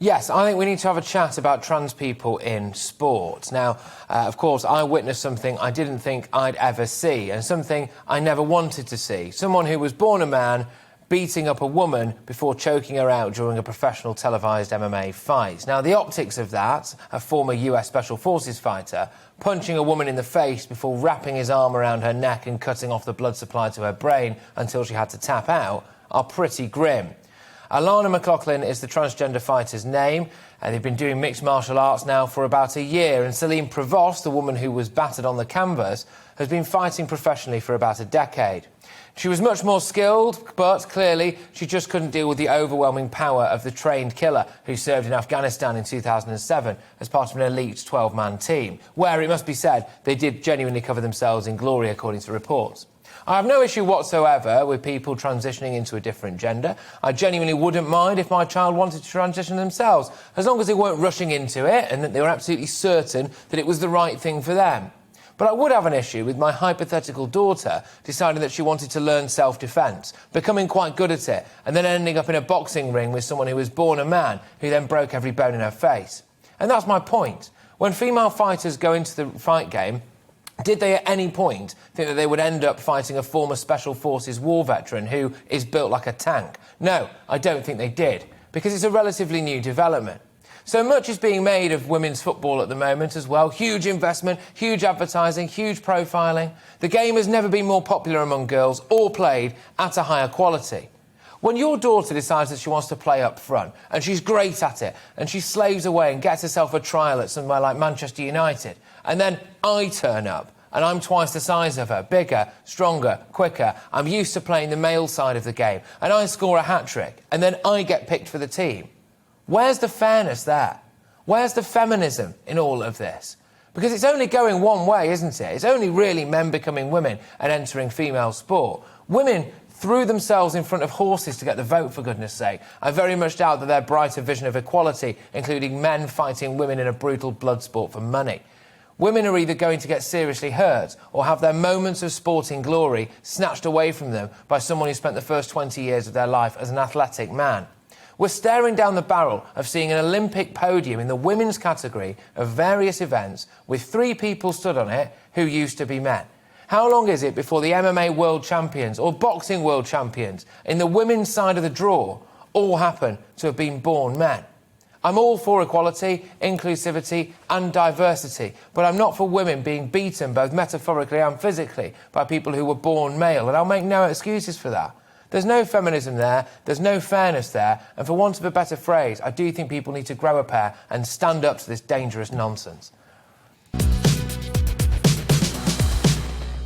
Yes, I think we need to have a chat about trans people in sport. Now, of course, I witnessed something I didn't think I'd ever see, and something I never wanted to see. Someone who was born a man beating up a woman before choking her out during a professional televised MMA fight. Now, the optics of that, a former US Special Forces fighter, punching a woman in the face before wrapping his arm around her neck and cutting off the blood supply to her brain until she had to tap out, are pretty grim. Alana McLaughlin is the transgender fighter's name, and they've been doing mixed martial arts now for about a year. And Celine Prevost, the woman who was battered on the canvas, has been fighting professionally for about a decade. She was much more skilled, but clearly she just couldn't deal with the overwhelming power of the trained killer who served in Afghanistan in 2007 as part of an elite 12-man team, where, it must be said, they did genuinely cover themselves in glory, according to reports. I have no issue whatsoever with people transitioning into a different gender. I genuinely wouldn't mind if my child wanted to transition themselves, as long as they weren't rushing into it and that they were absolutely certain that it was the right thing for them. But I would have an issue with my hypothetical daughter deciding that she wanted to learn self-defence, becoming quite good at it, and then ending up in a boxing ring with someone who was born a man, who then broke every bone in her face. And that's my point. When female fighters go into the fight game, did they at any point think that they would end up fighting a former Special Forces war veteran who is built like a tank? No, I don't think they did, because it's a relatively new development. So much is being made of women's football at the moment as well. Huge investment, huge advertising, huge profiling. The game has never been more popular among girls or played at a higher quality. When your daughter decides that she wants to play up front, and she's great at it, and she slaves away and gets herself a trial at somewhere like Manchester United, and then I turn up, and I'm twice the size of her, bigger, stronger, quicker, I'm used to playing the male side of the game, and I score a hat-trick, and then I get picked for the team. Where's the fairness there? Where's the feminism in all of this? Because it's only going one way, isn't it? It's only really men becoming women and entering female sport. Women threw themselves in front of horses to get the vote, for goodness sake. I very much doubt that their brighter vision of equality, including men fighting women in a brutal blood sport for money. Women are either going to get seriously hurt or have their moments of sporting glory snatched away from them by someone who spent the first 20 years of their life as an athletic man. We're staring down the barrel of seeing an Olympic podium in the women's category of various events with 3 people stood on it who used to be men. How long is it before the MMA world champions or boxing world champions in the women's side of the draw all happen to have been born men? I'm all for equality, inclusivity and diversity, but I'm not for women being beaten both metaphorically and physically by people who were born male, and I'll make no excuses for that. There's no feminism there, there's no fairness there, and for want of a better phrase, I do think people need to grow a pair and stand up to this dangerous nonsense.